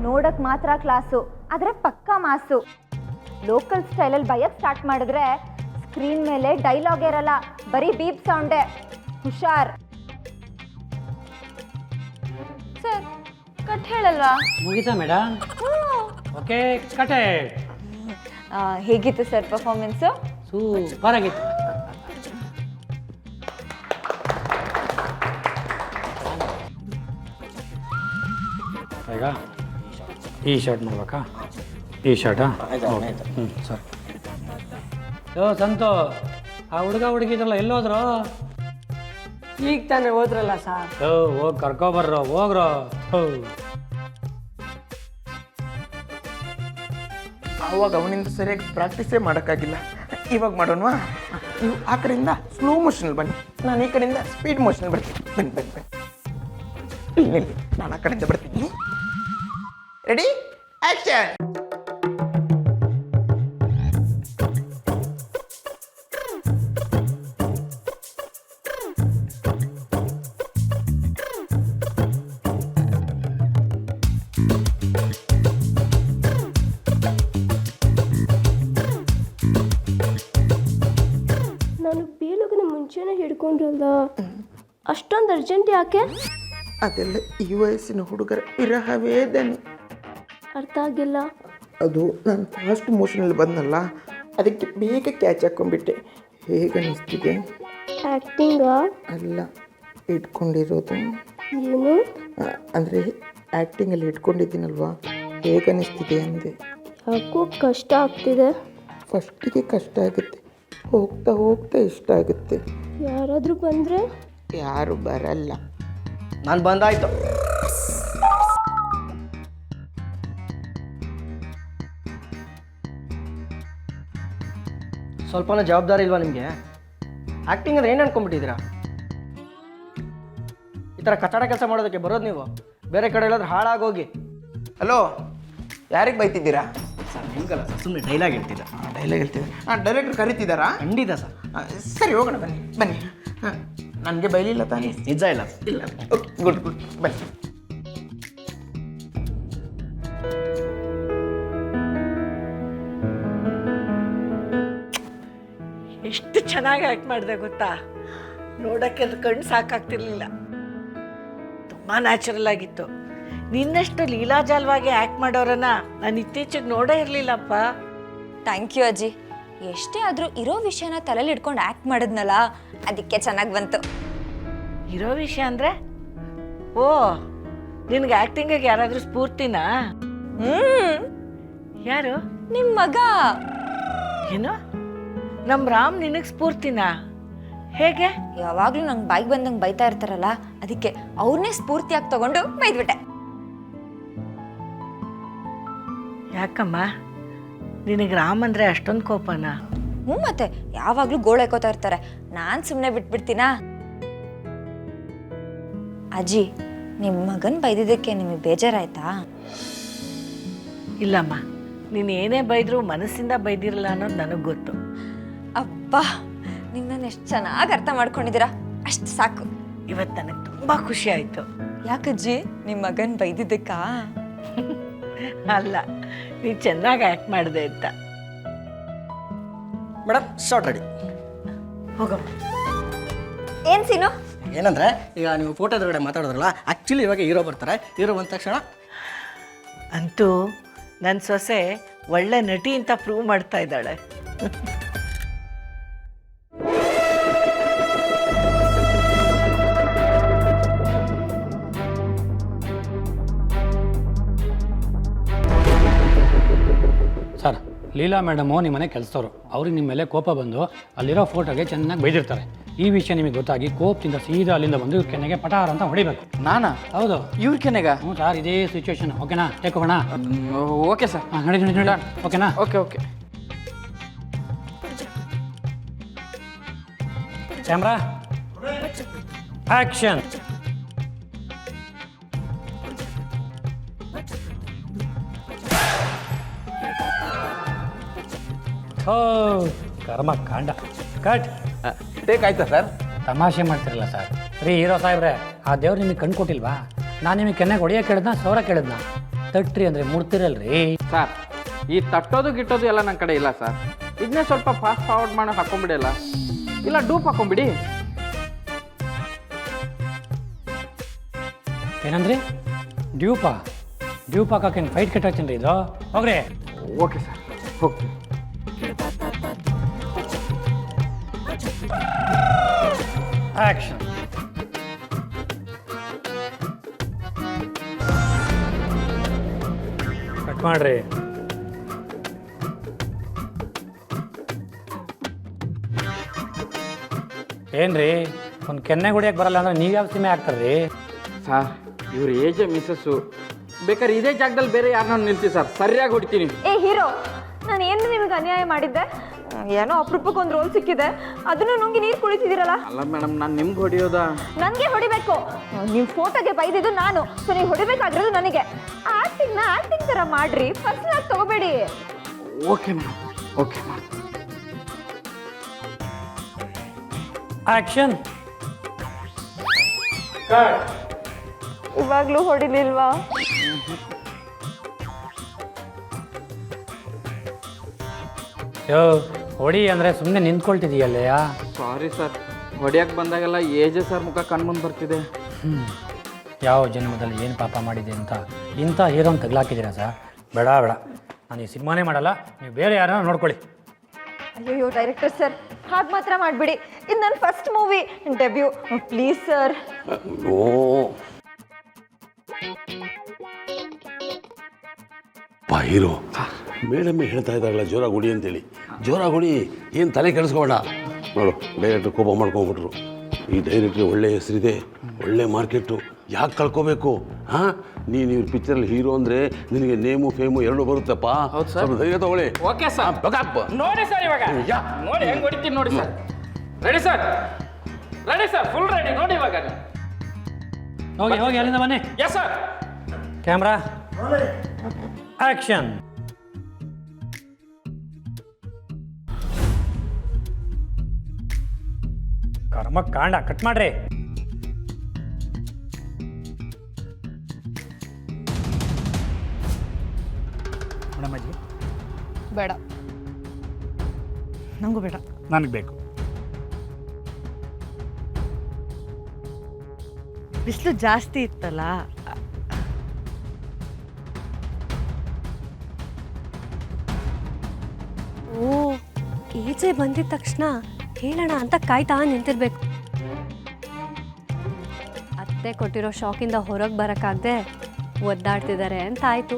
ನೋಡಕ್ ಮಾತ್ರ ಕ್ಲಾಸು, ಆದ್ರೆ ಪಕ್ಕಾ ಮಾಸು. ಲೋಕಲ್ ಸ್ಟೈಲಲ್ಲಿ ಬಯಕ್ ಸ್ಟಾರ್ಟ್ ಮಾಡಿದ್ರೆ ಸ್ಕ್ರೀನ್ ಮೇಲೆ ಡೈಲಾಗ್ ಇರಲ್ಲ, ಬರೀ ಬೀಪ್ ಸೌಂಡೇ. ಹುಷಾರ್. ಸರ್ ಕಟ್ ಹೇಳಲ್ವಾ? ಮುಗಿತಾ ಮೇಡಮ್? ಓಕೆ ಕಟೆ. ಹೇಗಿತ್ತು ಸರ್ ಪರ್ಫಾರ್ಮೆನ್ಸು? ಸೂಪರ್ ಆಗಿತ್ತು. ಈಗ ಈ ಶರ್ಟ್ ಮಾಡ್ಬೇಕಾ? ಈ ಶರ್ಟಾ? ಹ್ಞೂ ಸರ್. ಸಂತು, ಆ ಹುಡುಗ ಹುಡುಗಿದ್ರಲ್ಲ ಎಲ್ಲೋದ್ರು? ಈಗ ತಾನೇ ಹೋದ್ರಲ್ಲ ಸರ್. ಹೋಗಿ ಕರ್ಕೊಬರ್ರೋ, ಹೋಗ್ರೋ. ಆವಾಗ ಅವನಿಂದ ಸರಿಯಾಗಿ ಪ್ರಾಕ್ಟೀಸೇ ಮಾಡೋಕ್ಕಾಗಿಲ್ಲ. ಇವಾಗ ಮಾಡೋಣವಾ? ನೀವು ಆ ಕಡೆಯಿಂದ ಸ್ಲೋ ಮೋಷನಲ್ಲಿ ಬನ್ನಿ, ನಾನು ಈ ಕಡೆಯಿಂದ ಸ್ಪೀಡ್ ಮೋಷನಲ್ಲಿ ಬರ್ತೀನಿ. ಬನ್ನಿ ಬನ್ನಿ ಬನ್ನಿ. ಇಲ್ಲಿ ನಾನು ಆ ಕಡೆಯಿಂದ ಬರ್ತೀನಿ. Ready, action. ನಾನು ಬೀಳೋಗಿನ ಮುಂಚೆನೇ ಹಿಡ್ಕೊಂಡ್ರಲ್ಲ, ಅಷ್ಟೊಂದು ಅರ್ಜೆಂಟ್ ಯಾಕೆ? ಅದೆಲ್ಲ ಈ ವಯಸ್ಸಿನ ಹುಡುಗರ ವಿರಹ ವೇದನೆ. ಅರ್ಥ ಆಗಿಲ್ಲ. ಅದು ನಾನು ಫಾಸ್ಟ್ ಮೋಷನಲ್ಲಿ ಬಂದಲ್ಲ, ಅದಕ್ಕೆ ಬೇಗ ಕ್ಯಾಚ್ ಹಾಕ್ಕೊಂಡ್ಬಿಟ್ಟೆ. ಹೇಗೆ ಅನಿಸ್ತಿದೆ? ಆ್ಯಕ್ಟಿಂಗಾ? ಅಲ್ಲ, ಇಟ್ಕೊಂಡಿರೋದು. ಏನು ಅಂದರೆ ಆ್ಯಕ್ಟಿಂಗಲ್ಲಿ ಇಟ್ಕೊಂಡಿದ್ದೀನಲ್ವಾ, ಹೇಗೆ ಅನಿಸ್ತಿದೆ ಅಂದೆ. ಯಾಕೋ ಕಷ್ಟ ಆಗ್ತಿದೆ. ಫಸ್ಟಿಗೆ ಕಷ್ಟ ಆಗುತ್ತೆ, ಹೋಗ್ತಾ ಹೋಗ್ತಾ ಇಷ್ಟ ಆಗುತ್ತೆ. ಯಾರಾದರೂ ಬಂದರೆ? ಯಾರು ಬರಲ್ಲ. ನಾನು ಬಂದಾಯ್ತು. ಸ್ವಲ್ಪನೂ ಜವಾಬ್ದಾರಿ ಇಲ್ವಾ ನಿಮಗೆ? ಆ್ಯಕ್ಟಿಂಗ್ ಅಂದರೆ ಏನು ಅನ್ಕೊಂಡ್ಬಿಟ್ಟಿದ್ದೀರಾ? ಈ ಥರ ಕಚಡ ಕೆಲಸ ಮಾಡೋದಕ್ಕೆ ಬರೋದು ನೀವು? ಬೇರೆ ಕಡೆ ಎಲ್ಲಾದ್ರೂ ಹಾಳಾಗೋಗಿ. ಹಲೋ, ಯಾರಿಗೆ ಬೈತಿದ್ದೀರಾ? ಸರ್ ನಿಮ್ಗಲ್ಲ ಸರ್, ಸುಮ್ಮನೆ ಡೈಲಾಗ್ ಹೇಳ್ತಿದ್ದ. ಡೈಲಾಗ್ ಹೇಳ್ತಿದ್ದೆ. ಡೈರೆಕ್ಟ್ರ್ ಕರೀತಿದ್ದಾರಾ? ಖಂಡಿತ ಸರ್. ಸರಿ, ಹೋಗೋಣ ಬನ್ನಿ ಬನ್ನಿ. ನನಗೆ ಬೈಲಿಲ್ಲ ತಾನೇ? ನಿಜ ಇಲ್ಲ ಇಲ್ಲ. ಓಕೆ, ಗುಡ್ ಗುಡ್, ಬನ್ನಿ. ಎಷ್ಟು ಚೆನ್ನಾಗಿ ಆ್ಯಕ್ಟ್ ಮಾಡಿದೆ ಗೊತ್ತಾ? ನೋಡೋಕ್ಕೆ ಅದು ಕಣ್ಣು ಸಾಕಾಗ್ತಿರ್ಲಿಲ್ಲ. ತುಂಬ ನ್ಯಾಚುರಲ್ ಆಗಿತ್ತು. ನಿನ್ನಷ್ಟು ಲೀಲಾಜಾಲವಾಗಿ ಆ್ಯಕ್ಟ್ ಮಾಡೋರನ್ನ ನಾನು ಇತ್ತೀಚೆಗೆ ನೋಡೇ ಇರಲಿಲ್ಲಪ್ಪ. ಥ್ಯಾಂಕ್ ಯು ಅಜ್ಜಿ. ಎಷ್ಟೇ ಆದರೂ ಇರೋ ವಿಷಯನ ತಲೆಯಲ್ಲಿ ಇಟ್ಕೊಂಡು ಆ್ಯಕ್ಟ್ ಮಾಡಿದ್ನಲ್ಲ, ಅದಕ್ಕೆ ಚೆನ್ನಾಗಿ ಬಂತು. ಇರೋ ವಿಷಯ ಅಂದರೆ? ಓ, ನಿನಗೆ ಆ್ಯಕ್ಟಿಂಗಿಗೆ ಯಾರಾದರೂ ಸ್ಫೂರ್ತಿನಾ? ಯಾರು? ನಿಮ್ಮ ಮಗ. ಏನು, ನಮ್ಮ ರಾಮ್ ನಿನಗೆ ಸ್ಫೂರ್ತಿನಾ? ಹೇಗೆ? ಯಾವಾಗಲೂ ನಂಗೆ ಬಾಯಿಗೆ ಬಂದಂಗೆ ಬೈತಾ ಇರ್ತಾರಲ್ಲ, ಅದಕ್ಕೆ ಅವ್ರನ್ನೇ ಸ್ಫೂರ್ತಿಯಾಗಿ ತಗೊಂಡು ಬೈದ್ಬಿಟ್ಟೆ. ಯಾಕಮ್ಮ, ನಿನಗೆ ರಾಮ್ ಅಂದರೆ ಅಷ್ಟೊಂದು ಕೋಪನಾ? ಮತ್ತೆ ಯಾವಾಗಲೂ ಗೋಳೈಕೋತಾ ಇರ್ತಾರೆ, ನಾನು ಸುಮ್ಮನೆ ಬಿಟ್ಬಿಡ್ತೀನಾ? ಅಜ್ಜಿ, ನಿಮ್ಮ ಮಗನ ಬೈದಿದ್ದಕ್ಕೆ ನಿಮಗೆ ಬೇಜಾರಾಯ್ತಾ? ಇಲ್ಲಮ್ಮ, ನೀನು ಏನೇ ಬೈದರೂ ಮನಸ್ಸಿಂದ ಬೈದಿರಲ್ಲ ಅನ್ನೋದು ನನಗೆ ಗೊತ್ತು. ಅಪ್ಪ, ನೀವು ನಾನು ಎಷ್ಟು ಚೆನ್ನಾಗಿ ಅರ್ಥ ಮಾಡ್ಕೊಂಡಿದ್ದೀರಾ, ಅಷ್ಟು ಸಾಕು. ಇವತ್ತು ನನಗೆ ತುಂಬ ಖುಷಿ ಆಯಿತು. ಯಾಕಜ್ಜಿ, ನಿಮ್ಮ ಮಗನ ಬೈದಿದ್ದಕ್ಕಾ? ಅಲ್ಲ, ನೀನು ಚೆನ್ನಾಗಿ ಆ್ಯಕ್ಟ್ ಮಾಡಿದೆ ಅಂತ. Madam, short ready. ಹೋಗಮ್ಮ. ಏನು ಸೀನು? ಏನಂದರೆ, ಈಗ ನೀವು ಫೋಟೋ ಎದುರುಗಡೆ ಮಾತಾಡಿದ್ರಲ್ಲ, ಆ್ಯಕ್ಚುಲಿ ಇವಾಗ ಹೀರೋ ಬರ್ತಾರೆ. ಹೀರೋ ಬಂದ ತಕ್ಷಣ ಅಂತೂ ನನ್ನ ಸೊಸೆ ಒಳ್ಳೆ ನಟಿ ಅಂತ ಪ್ರೂವ್ ಮಾಡ್ತಾ ಇದ್ದಾಳೆ. ಸರ್, ಲೀಲಾ ಮೇಡಮು ನಿಮ್ಮ ಮನೆ ಕೆಲಸದವರು. ಅವ್ರಿಗೆ ನಿಮ್ಮ ಮೇಲೆ ಕೋಪ ಬಂದು ಅಲ್ಲಿರೋ ಫೋಟೋಗೆ ಚೆನ್ನಾಗಿ ಬೈದಿರ್ತಾರೆ. ಈ ವಿಷಯ ನಿಮಗೆ ಗೊತ್ತಾಗಿ ಕೋಪದಿಂದ ಸೀದಾ ಅಲ್ಲಿಂದ ಬಂದು ಇವ್ರ ಕೆನೆಗೆ ಪಟಾರ ಅಂತ ಹೊಡಿಬೇಕು. ನಾನಾ? ಹೌದು. ಇವ್ರ ಕೆನೆಗ? ಹ್ಞೂ ಸರ್, ಇದೇ ಸಿಚುವೇಶನ್. ಓಕೆನಾ? ಟೇಕೋಣ? Okay sir. ಹಾಂ, ನಡಿ. ಓಕೆನಾ? Okay okay. Camera action. ಓ, ಕರ್ಮ ಕಾಂಡ. ಕಟ್. ಟೇಕ್ ಆಯ್ತಾ ಸರ್? ತಮಾಷೆ ಮಾಡ್ತಿರಲ್ಲ ಸರ್. ರೀ ಹೀರೋ ಸಾಹೇಬ್ರೆ, ಆ ದೇವ್ರು ನಿಮಗೆ ಕಣ್ಣು ಕೊಟ್ಟಿಲ್ವಾ? ನಾನು ನಿಮಗೆ ಕೆನ್ನೆಗೆ ಹೊಡಿಯೋಕೆ ಕೇಳಿದ್ನ, ಸೌರ ಕೇಳಿದ್ನ? ತಟ್ರಿ ಅಂದರೆ ಮುಡ್ತಿರಲ್ರಿ. ಸರ್ ಈ ತಟ್ಟೋದು ಗಿಟ್ಟೋದು ಎಲ್ಲ ನನ್ನ ಕಡೆ ಇಲ್ಲ ಸರ್. ಇದನ್ನೇ ಸ್ವಲ್ಪ ಫಾಸ್ಟ್ ಫಾರ್ವರ್ಡ್ ಮಾಡಿ ಹಾಕೊಂಡ್ಬಿಡಿಲ್ಲ, ಇಲ್ಲ ಡೂಪ್ ಹಾಕೊಂಡ್ಬಿಡಿ. ಏನಂದ್ರಿ? ಡ್ಯೂಪ್ ಹಾಕಕ್ಕೆ ಫೈಟ್ ಕೆಟ್ಟಾಗ್ತೀನಿ ಇದು. ಹೋಗ್ರಿ. ಓಕೆ ಸರ್, ಹೋಗ್ತೀನಿ. ಆಕ್ಷನ್. ಕಟ್ ಮಾಡ್ರಿ. ಏನ್ರಿ ಒಂದು ಕೆನ್ನೆ ಹೊಡಿಯಕ್ಕೆ ಬರಲ್ಲ ಅಂದ್ರೆ ನೀವು ಯಾವ ಸಿಮೆ ಹಾಕ್ತಾರ್ರಿ? ಸರ್ ಇವ್ರ ಏಜೆ ಮಿಸ್ಸಸ್ಸು, ಬೇಕಾದ್ರೆ ಇದೇ ಜಾಗದಲ್ಲಿ ಬೇರೆ ಯಾರನ್ನ ನಿಲ್ಸಿ ಸರ್, ಸರಿಯಾಗಿ ಹೊಡಿತೀನಿ. ಏ ಹೀರೋ, ನಾನು ಏನು ನಿಮ್ಗೆ ಅನ್ಯಾಯ ಮಾಡಿದ್ದೆ? ಏನೋ ಅಪರೂಪಕ್ಕೆ ಒಂದು ರೋಲ್ ಸಿಕ್ಕಿದೆ, ಅದನ್ನು ನುಂಗಿ ನೀರು ಕುಳಿತಿದ್ದೀರಲ್ಲ. ಅಲ್ಲ ಮೇಡಮ್, ನಾನು ನಿಮ್ಗೆ ಹೊಡಿಯೋದಾ? ನನಗೆ ಹೊಡಿಬೇಕು. ನಿಮ್ಮ ಫೋಟೋಗೆ ಬೈದಿದ್ದು ನಾನು, ಸೊ ನೀವು ಹೊಡಿಬೇಕಾಗಿರೋದು ನನಗೆ. ಆಕ್ಟಿಂಗ್ ಥರ ಮಾಡ್ರಿ, ಪರ್ಸನಲ್ ಆಗಿ ತಗೋಬೇಡಿ. Okay madam, okay madam. Action. ಇವಾಗಲೂ ಹೊಡಿಲಿಲ್ವಾ? ಯೋ ಹೊಡಿ ಅಂದರೆ ಸುಮ್ಮನೆ ನಿಂತ್ಕೊಳ್ತಿದೀಯಲ್ಲಯ್ಯ. ಸಾರಿ ಸರ್, ಹೊಡಿಯಕ್ಕೆ ಬಂದಾಗೆಲ್ಲ ಏಜೆ ಸರ್ ಮುಖ ಕಣ್ಮುಂದೆ ಬರ್ತಿದೆ. ಯಾವ ಜನ್ಮದಲ್ಲಿ ಏನು ಪಾಪ ಮಾಡಿದೆ ಅಂತ ಇಂಥ ಹೀರೋನ್ ತಗ್ಲಾಕಿದ್ದೀರಾ ಸರ್? ಬೇಡ, ನಾನು ಈ ಸಿನಿಮಾನೇ ಮಾಡಲ್ಲ, ನೀವು ಬೇರೆ ಯಾರನ್ನ ನೋಡ್ಕೊಳ್ಳಿ. ಅಯ್ಯೋ ಡೈರೆಕ್ಟರ್ ಸರ್, ಹಾಗೆ ಮಾತ್ರ ಮಾಡಿಬಿಡಿ. ಇದು ನನ್ನ first movie, debut. Please sir. ಓ ಪಾ ಹೀರೋ, ಮೇಡಮ್ಮೆ ಹೇಳ್ತಾ ಇದ್ದಾರಲ್ಲ ಜೋರಾಗಿ ಹೊಡಿ ಅಂತೇಳಿ. ಜೋರಾಗಿ ಹೊಡಿ, ಏನು ತಲೆ ಕೆಡಿಸ್ಕೋಬೇಡ. ನೋಡು, ಡೈರೆಕ್ಟ್ರ್ ಕೋಪ ಮಾಡ್ಕೊಂಬಿಟ್ರು. ಈ ಡೈರೆಕ್ಟ್ರಿಗೆ ಒಳ್ಳೆ ಹೆಸರಿದೆ, ಒಳ್ಳೆ ಮಾರ್ಕೆಟು, ಯಾಕೆ ಕಳ್ಕೋಬೇಕು? ಹಾಂ, ನೀನು ಇವ್ರ ಪಿಕ್ಚರಲ್ಲಿ ಹೀರೋ ಅಂದರೆ ನಿನಗೆ ನೇಮು ಫೇಮು ಎರಡೂ ಬರುತ್ತಪ್ಪ. ಸ್ವಲ್ಪ ಧೈರ್ಯ ತಗೊಳ್ಳಿ. ಓಕೆ ಸರ್, ನೋಡಿ ಸರ್ ಇವಾಗ ನೋಡಿ ಹೆಂಗೆ ಹೊಡಿತೀನಿ ನೋಡಿ sir. Ready sir, ready sir, full ready ನೋಡಿ ಇವಾಗ. ಹೋಗಿ ಅಲ್ಲಿಂದ ಬನ್ನಿ. Yes sir. Camera action. ಕರ್ಮ ಕಾಂಡ ಕಟ್ ಮಾಡ್ರಿ. ಮೇಡಮಜ್ಜಿ ಬೇಡ, ನನಗೂ ಬೇಡ, ನನಗೆ ಬೇಕು. ಬಿಸಿಲು ಜಾಸ್ತಿ ಇತ್ತಲ್ಲ. ಓ ಈಚೆ ಬಂದಿದ ತಕ್ಷಣ ಹೇಳೋಣ ಅಂತ ಕಾಯ್ತಾ ನಿಂತಿರ್ಬೇಕು. ಅತ್ತೆ ಕೊಟ್ಟಿರೋ ಶಾಕಿಂದ ಹೊರಗೆ ಬರೋಕ್ಕಾಗದೆ ಒದ್ದಾಡ್ತಿದ್ದಾರೆ ಅಂತ ಆಯಿತು.